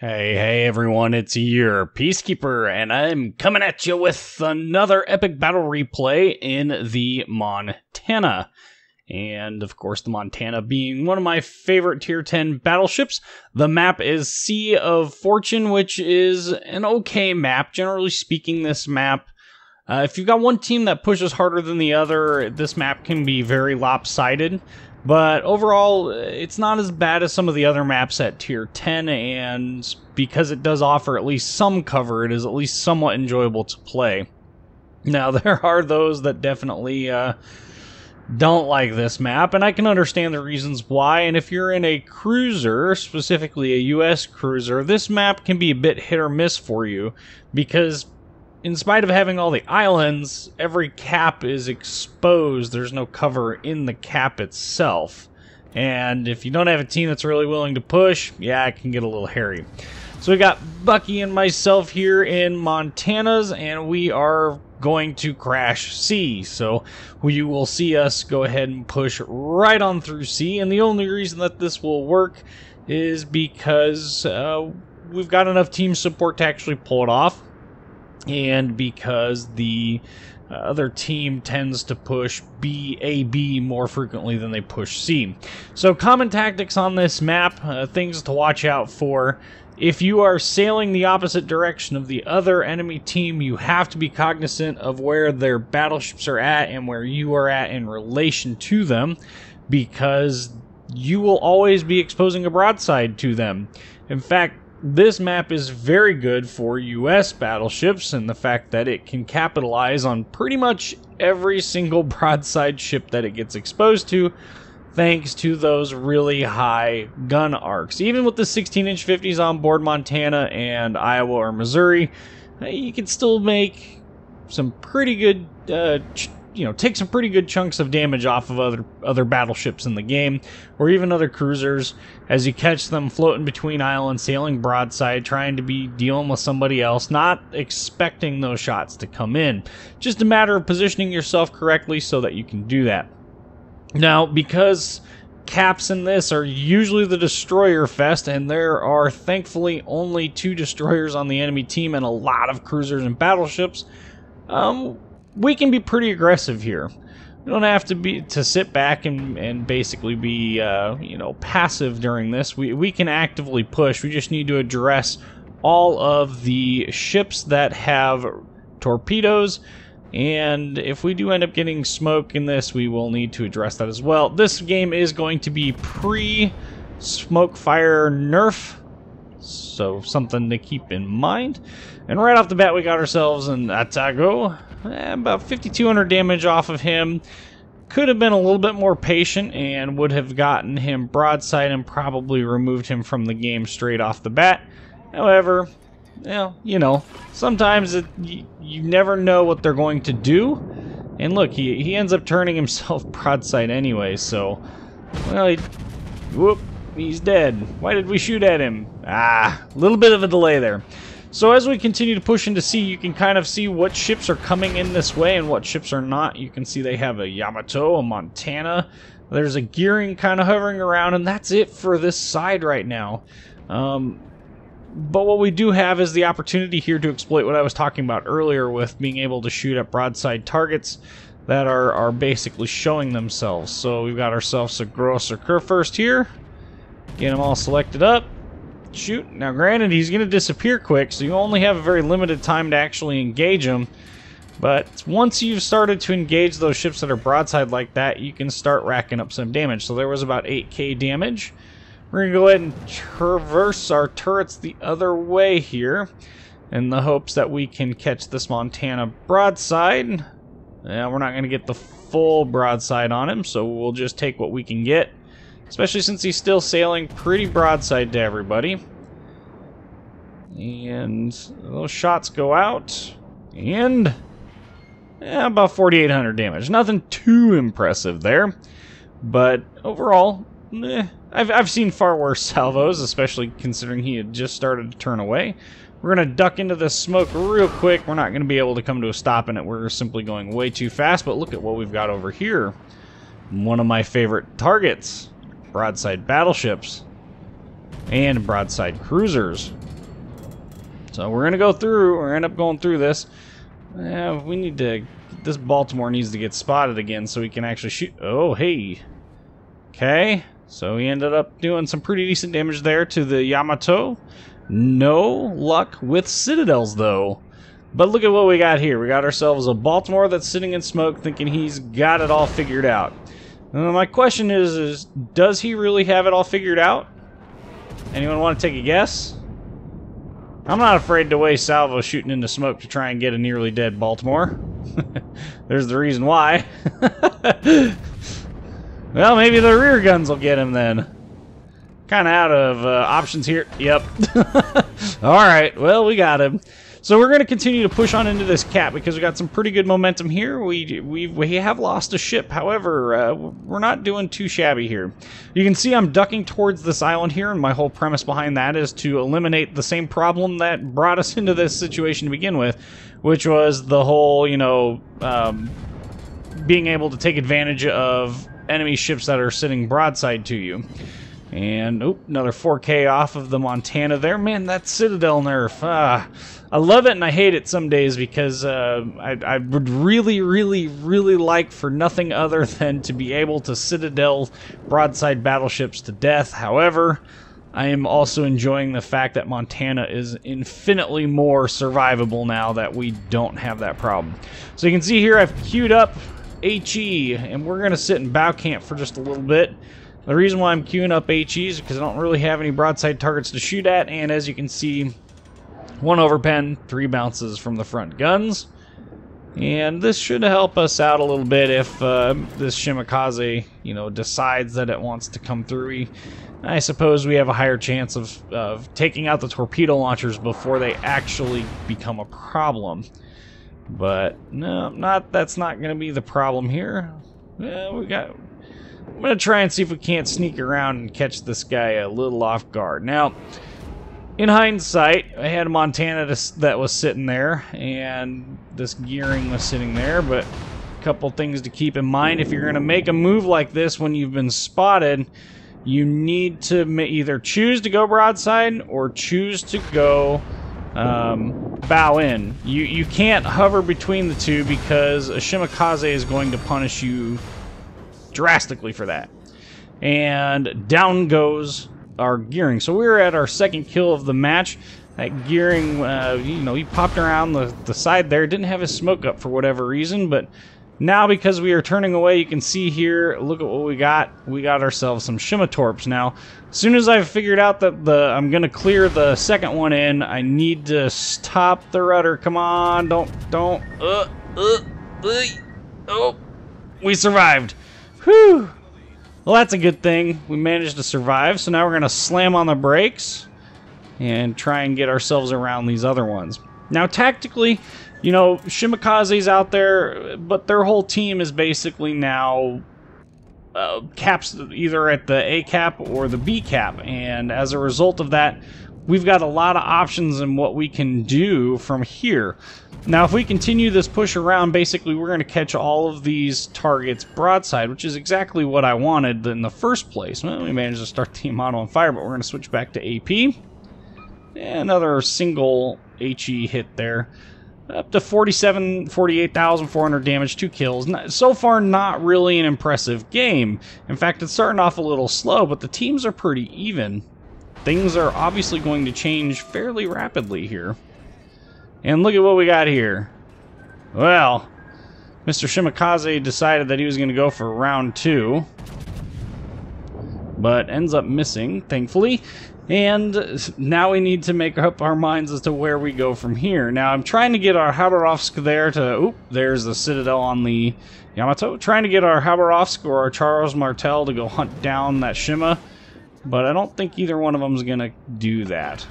Hey everyone, it's your Peacekeeper, and I'm coming at you with another epic battle replay in the Montana. And of course, the Montana being one of my favorite tier 10 battleships. The map is Sea of Fortune, which is an okay map. Generally speaking, this map, if you've got one team that pushes harder than the other, this map can be very lopsided. But overall, it's not as bad as some of the other maps at tier 10, and because it does offer at least some cover, it is at least somewhat enjoyable to play. Now, there are those that definitely don't like this map, and I can understand the reasons why. And if you're in a cruiser, specifically a US cruiser, this map can be a bit hit or miss for you, because in spite of having all the islands, every cap is exposed. There's no cover in the cap itself. And if you don't have a team that's really willing to push, yeah, it can get a little hairy. So we got Bucky and myself here in Montana's, and we are going to crash C. So you will see us go ahead and push right on through C. And the only reason that this will work is because we've got enough team support to actually pull it off. And because the other team tends to push A-B more frequently than they push C. So common tactics on this map, things to watch out for. If you are sailing the opposite direction of the other enemy team, you have to be cognizant of where their battleships are at and where you are at in relation to them, because you will always be exposing a broadside to them. In fact, this map is very good for US battleships, and the fact that it can capitalize on pretty much every single broadside ship that it gets exposed to, thanks to those really high gun arcs. Even with the 16-inch 50s on board Montana and Iowa or Missouri, you can still make some pretty good take some pretty good chunks of damage off of other battleships in the game, or even other cruisers, as you catch them floating between islands, sailing broadside, trying to be dealing with somebody else, not expecting those shots to come in. Just a matter of positioning yourself correctly so that you can do that. Now, because caps in this are usually the destroyer fest, and there are thankfully only 2 destroyers on the enemy team and a lot of cruisers and battleships, we can be pretty aggressive here. We don't have to sit back and basically be passive during this. We can actively push. We just need to address all of the ships that have torpedoes, and if we do end up getting smoke in this, we will need to address that as well. This game is going to be pre-smoke fire nerf, so something to keep in mind. And right off the bat, we got ourselves an Atago. About 5,200 damage off of him. Could have been a little bit more patient and would have gotten him broadside and probably removed him from the game straight off the bat. However, sometimes you never know what they're going to do. And look, he ends up turning himself broadside anyway, so, well, he's dead. Why did we shoot at him? A little bit of a delay there. So as we continue to push into sea, you can kind of see what ships are coming in this way and what ships are not. You can see they have a Yamato, a Montana. There's a Gearing kind of hovering around, and that's it for this side right now. But what we do have is the opportunity here to exploit what I was talking about earlier with being able to shoot at broadside targets that are basically showing themselves. So we've got ourselves a Grosser Kurfürst here. Get them all selected up. Shoot. Now granted, he's going to disappear quick, so you only have a very limited time to actually engage him. But once you've started to engage those ships that are broadside like that, you can start racking up some damage. So there was about 8k damage. We're going to go ahead and traverse our turrets the other way here, in the hopes that we can catch this Montana broadside. Yeah, we're not going to get the full broadside on him, so we'll just take what we can get. Especially since he's still sailing pretty broadside to everybody. And those shots go out. And about 4,800 damage. Nothing too impressive there. But overall, I've seen far worse salvos, especially considering he had just started to turn away. We're going to duck into this smoke real quick. We're not going to be able to come to a stop in it. We're simply going way too fast. But look at what we've got over here. One of my favorite targets. Broadside battleships and broadside cruisers. So we're gonna go through, or end up going through this. We need to, this Baltimore needs to get spotted again so we can actually shoot. Oh, hey. Okay, so we ended up doing some pretty decent damage there to the Yamato. No luck with Citadels, though. But look at what we got here. We got ourselves a Baltimore that's sitting in smoke thinking he's got it all figured out. My question is, does he really have it all figured out? Anyone want to take a guess? I'm not afraid to waste salvo shooting into smoke to try and get a nearly dead Baltimore. There's the reason why. Well, maybe the rear guns will get him then. Kind of out of options here. Yep. Alright, well, we got him. So we're going to continue to push on into this cap because we got some pretty good momentum here. We have lost a ship. However, we're not doing too shabby here. You can see I'm ducking towards this island here, and my whole premise behind that is to eliminate the same problem that brought us into this situation to begin with, which was the whole, you know, being able to take advantage of enemy ships that are sitting broadside to you. And, oh, another 4K off of the Montana there. Man, that Citadel nerf. I love it and I hate it some days because I would really, really, really like for nothing other than to be able to Citadel broadside battleships to death. However, I am also enjoying the fact that Montana is infinitely more survivable now that we don't have that problem. So you can see here I've queued up HE, and we're going to sit in bow camp for just a little bit. The reason why I'm queuing up HE is because I don't really have any broadside targets to shoot at, and as you can see, 1 overpen, 3 bounces from the front guns. And this should help us out a little bit if this Shimakaze, you know, decides that it wants to come through. I suppose we have a higher chance of taking out the torpedo launchers before they actually become a problem. But no, that's not going to be the problem here. I'm going to try and see if we can't sneak around and catch this guy a little off guard. Now, in hindsight, I had a Montana that was sitting there, and this gearing was sitting there, but a couple things to keep in mind. If you're going to make a move like this when you've been spotted, you need to either choose to go broadside or choose to go bow in. You can't hover between the two because a Shimakaze is going to punish you drastically for that. And down goes our gearing. So we were at our second kill of the match. That gearing, you know, he popped around the side there. Didn't have his smoke up for whatever reason, but now because we are turning away, you can see here, look at what we got. We got ourselves some Shimatorps. Now, as soon as I've figured out that I'm going to clear the second one in, I need to stop the rudder. Come on, don't. Oh, we survived. Whew. Well, that's a good thing. We managed to survive, so now we're going to slam on the brakes and try and get ourselves around these other ones. Now, tactically, you know, Shimakaze's out there, but their whole team is basically now caps either at the A cap or the B cap, and as a result of that, we've got a lot of options in what we can do from here. Now, if we continue this push around, basically we're going to catch all of these targets broadside, which is exactly what I wanted in the first place. Well, we managed to start the Yamato on fire, but we're going to switch back to AP. And another single HE hit there. Up to 48,400 damage, 2 kills. So far, not really an impressive game. In fact, it's starting off a little slow, but the teams are pretty even. Things are obviously going to change fairly rapidly here. And look at what we got here. Well, Mr. Shimakaze decided that he was going to go for round 2. But ends up missing, thankfully. And now we need to make up our minds as to where we go from here. Now, I'm trying to get our Khabarovsk there to... Oop, there's the Citadel on the Yamato. Trying to get our Khabarovsk or our Charles Martel to go hunt down that Shima. But I don't think either one of them is going to do that.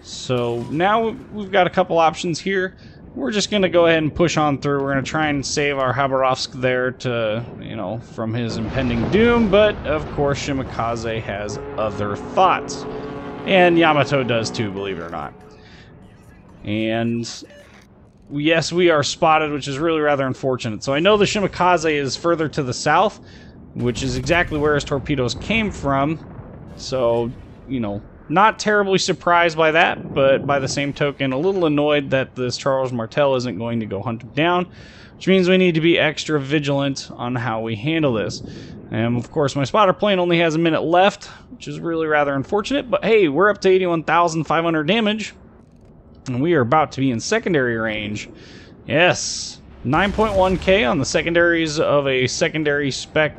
So now we've got a couple options here. We're just going to go ahead and push on through. We're going to try and save our Khabarovsk there to, you know, from his impending doom. But, of course, Shimakaze has other thoughts. And Yamato does too, believe it or not. And, yes, we are spotted, which is really rather unfortunate. So I know the Shimakaze is further to the south, which is exactly where his torpedoes came from. So, you know, Not terribly surprised by that, but by the same token, a little annoyed that this Charles Martel isn't going to go hunt him down, which means we need to be extra vigilant on how we handle this. And of course, my spotter plane only has a minute left, which is really rather unfortunate, but hey, we're up to 81,500 damage, and we are about to be in secondary range. Yes, 9.1k on the secondaries of a secondary spec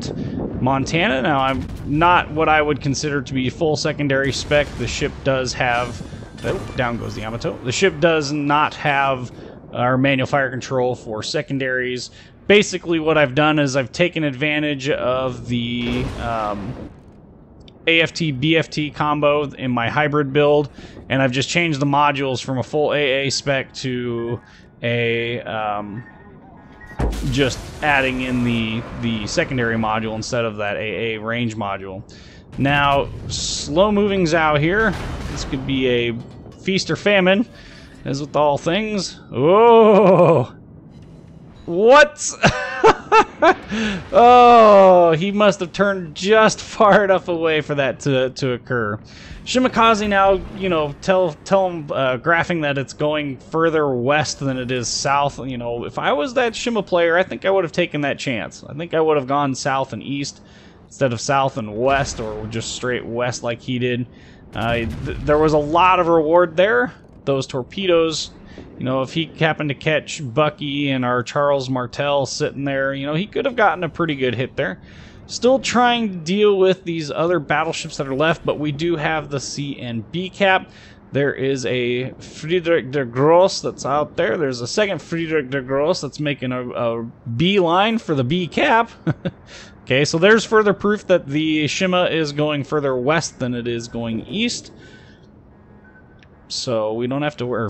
Montana. Now, I'm not what I would consider to be full secondary spec. The ship does have... Oh, down goes the Yamato. The ship does not have our manual fire control for secondaries. Basically, what I've done is I've taken advantage of the AFT-BFT combo in my hybrid build, and I've just changed the modules from a full AA spec to a just adding in the secondary module instead of that AA range module. Now, slow-moving Zhao here. This could be a feast or famine, as with all things. Oh! What? Oh, he must have turned just far enough away for that to occur. Shimakaze now, you know, tell him, graphing that it's going further west than it is south. You know, if I was that Shima player, I think I would have taken that chance. I think I would have gone south and east instead of south and west, or just straight west like he did. There was a lot of reward there. Those torpedoes, you know, if he happened to catch Bucky and our Charles Martel sitting there, you know, he could have gotten a pretty good hit there. Still trying to deal with these other battleships that are left, but we do have the C and B cap. There is a Friedrich der Grosse that's out there. There's a second Friedrich der Grosse that's making a B line for the B cap. Okay, so there's further proof that the Shima is going further west than it is going east. So we don't have to wear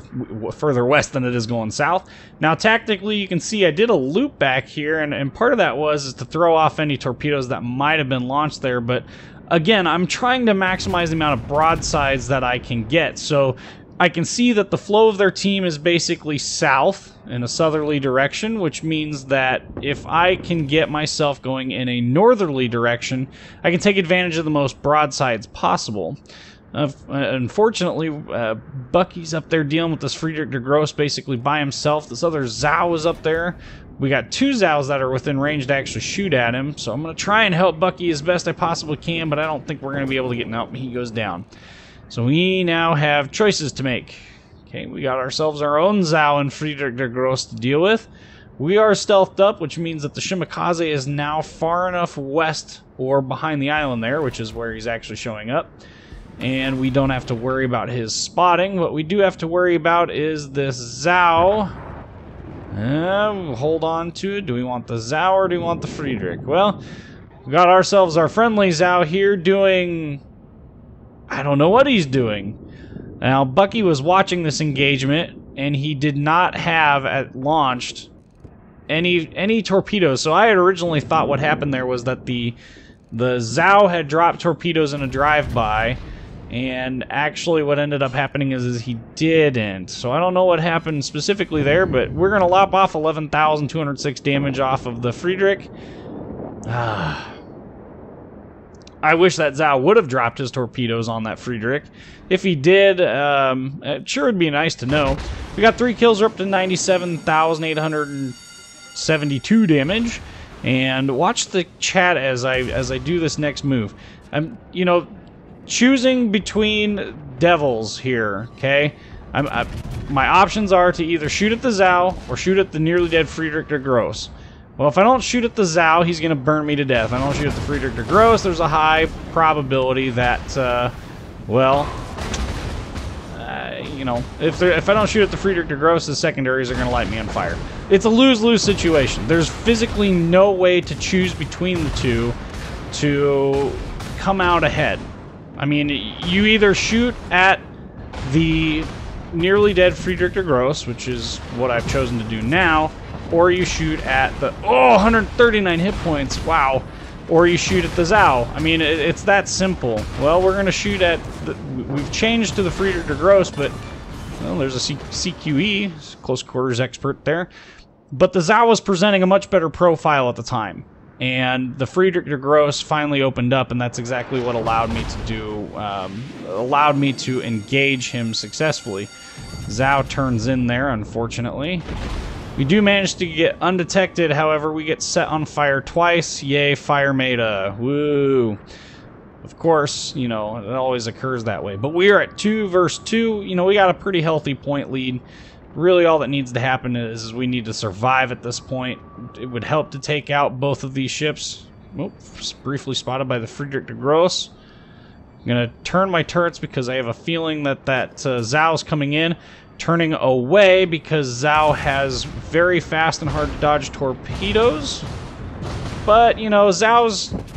further west than it is going south. Now, tactically, you can see I did a loop back here, and part of that was to throw off any torpedoes that might have been launched there. But again, I'm trying to maximize the amount of broadsides that I can get. So I can see that the flow of their team is basically south in a southerly direction, which means that if I can get myself going in a northerly direction, I can take advantage of the most broadsides possible. Unfortunately, Bucky's up there dealing with this Friedrich der Grosse basically by himself. This other Zhao is up there. We got two Zhaos that are within range to actually shoot at him, so I'm going to try and help Bucky as best I possibly can, but I don't think we're going to be able to get him out. He goes down. So we now have choices to make. Okay, we got ourselves our own Zhao and Friedrich der Grosse to deal with. We are stealthed up, which means that the Shimakaze is now far enough west or behind the island there, which is where he's actually showing up. And we don't have to worry about his spotting. What we do have to worry about is this Zhao. Hold on to it. Do we want the Zhao or do we want the Friedrich? Well, we got ourselves our friendly Zhao here doing... I don't know what he's doing. Now, Bucky was watching this engagement, and he did not have launched any torpedoes. So I had originally thought what happened there was that the Zhao had dropped torpedoes in a drive-by, and actually what ended up happening is he didn't. So I don't know what happened specifically there, but we're going to lop off 11,206 damage off of the Friedrich. I wish that Zhao would have dropped his torpedoes on that Friedrich. If he did, it sure would be nice to know. We got 3 kills, we're up to 97,872 damage. And watch the chat as I do this next move. I'm, you know, choosing between devils here, okay? My options are to either shoot at the Zhao or shoot at the nearly dead Friedrich der Grosse. Well, if I don't shoot at the Zhao, he's going to burn me to death. If I don't shoot at the Friedrich der Grosse, there's a high probability that, you know, if I don't shoot at the Friedrich der Grosse, the secondaries are going to light me on fire. It's a lose-lose situation. There's physically no way to choose between the two to come out ahead. I mean, you either shoot at the nearly dead Friedrich der Grosse, which is what I've chosen to do now, or you shoot at the... Oh, 139 hit points. Wow. Or you shoot at the Zhao. I mean, it's that simple. Well, we're going to shoot at... We've changed to the Friedrich der Grosse, but... Well, there's a CQE, close quarters expert there. But the Zhao was presenting a much better profile at the time. and the Friedrich der Grosse finally opened up, and that's exactly what allowed me to do, allowed me to engage him successfully. Zhao turns in there, unfortunately. We do manage to get undetected, however, we get set on fire twice. Yay, fire meta. Woo. Of course, you know, it always occurs that way. But we are at 2 versus 2. You know, we got a pretty healthy point lead. Really, all that needs to happen is we need to survive at this point. It would help to take out both of these ships. Oops, briefly spotted by the Friedrich der Grosse. I'm going to turn my turrets because I have a feeling that Zhao's coming in. Turning away because Zhao has very fast and hard to dodge torpedoes. But, you know,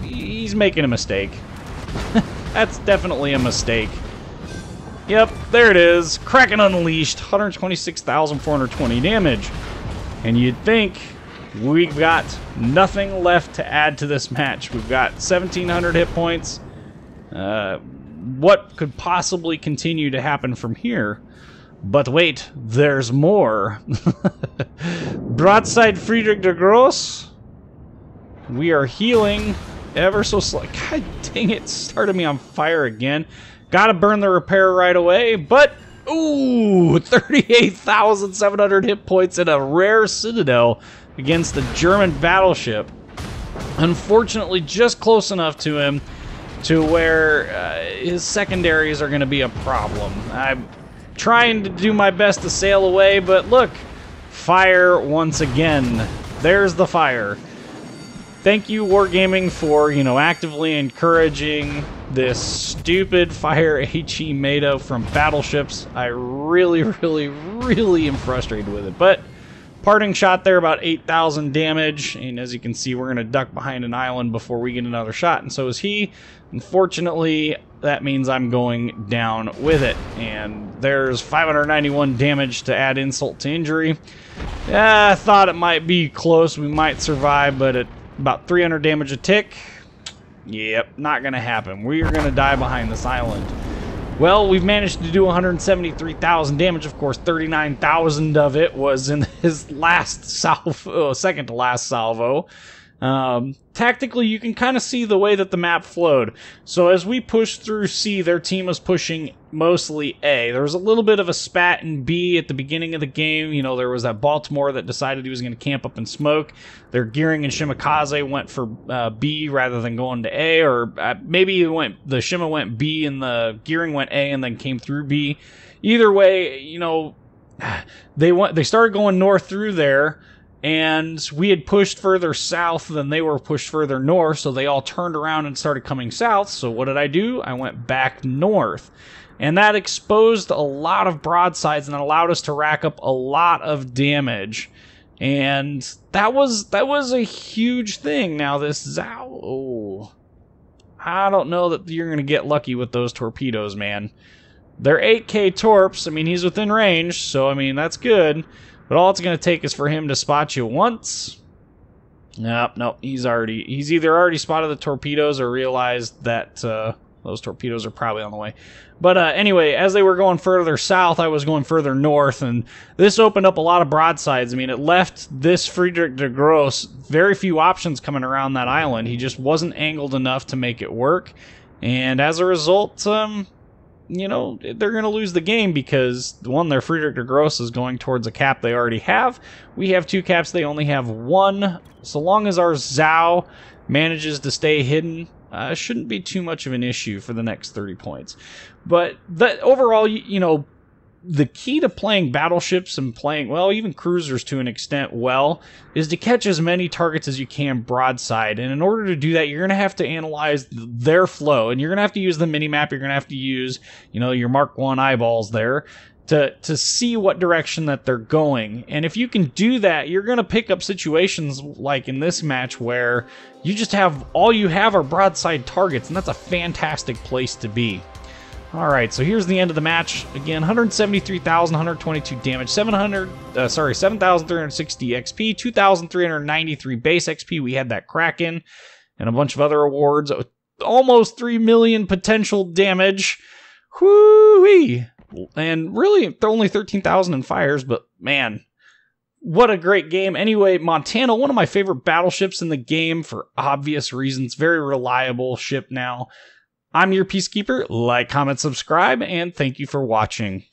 he's making a mistake. That's definitely a mistake. Yep, there it is. Kraken Unleashed, 126,420 damage. And you'd think we've got nothing left to add to this match. We've got 1,700 hit points. What could possibly continue to happen from here? But wait, there's more. Broadside Friedrich der Grosse. We are healing ever so slightly. God dang it, started me on fire again. Gotta burn the repair right away, but ooh, 38,700 hit points in a rare Citadel against the German battleship. Unfortunately, just close enough to him to where his secondaries are going to be a problem. I'm trying to do my best to sail away, but look, fire once again. There's the fire. Thank you, Wargaming, for, you know, actively encouraging this stupid fire HE meta from battleships. I really am frustrated with it. But parting shot there, about 8,000 damage. And as you can see, we're going to duck behind an island before we get another shot. And so is he. Unfortunately, that means I'm going down with it. And there's 591 damage to add insult to injury. Yeah, I thought it might be close. We might survive, but at about 300 damage a tick. Yep, not going to happen. We are going to die behind this island. Well, we've managed to do 173,000 damage. Of course, 39,000 of it was in his last salvo, second to last salvo. Tactically, you can kind of see the way that the map flowed. So as we pushed through C, their team was pushing mostly A. There was a little bit of a spat in B at the beginning of the game. You know, there was that Baltimore that decided he was going to camp up and smoke. Their Gearing and Shimakaze went for B rather than going to A, or maybe the Shima went B and the Gearing went A and then came through B. Either way, you know, they started going north through there. And we had pushed further south than they were pushed further north, so they all turned around and started coming south. So what did I do? I went back north. And that exposed a lot of broadsides and allowed us to rack up a lot of damage. And that was a huge thing. Now this Zhao, oh, I don't know that you're going to get lucky with those torpedoes, man. They're 8K torps. I mean, he's within range, so I mean, that's good. But all it's going to take is for him to spot you once. Nope, he's either already spotted the torpedoes or realized that those torpedoes are probably on the way. But anyway, as they were going further south, I was going further north, and this opened up a lot of broadsides. I mean, it left this Friedrich der Grosse very few options coming around that island. He just wasn't angled enough to make it work. And as a result, you know, they're going to lose the game because, one, their Friedrich der Grosse is going towards a cap they already have. We have 2 caps, they only have 1. So long as our Zhao manages to stay hidden, shouldn't be too much of an issue for the next 30 points. But overall, you know, the key to playing battleships and playing, well, even cruisers to an extent well, is to catch as many targets as you can broadside. And in order to do that, you're going to have to analyze their flow. And you're going to have to use the minimap. You're going to have to use, you know, your Mark 1 eyeballs there to see what direction that they're going. And if you can do that, you're going to pick up situations like in this match where you just have, all you have are broadside targets. And that's a fantastic place to be. Alright, so here's the end of the match. Again, 173,122 damage, 7,360 XP, 2,393 base XP. We had that Kraken and a bunch of other awards. Almost 3 million potential damage. Whoo-wee! And really, only 13,000 in fires, but man, what a great game. Anyway, Montana, one of my favorite battleships in the game for obvious reasons. Very reliable ship now. I'm your Peacekeeper. Like, comment, subscribe, and thank you for watching.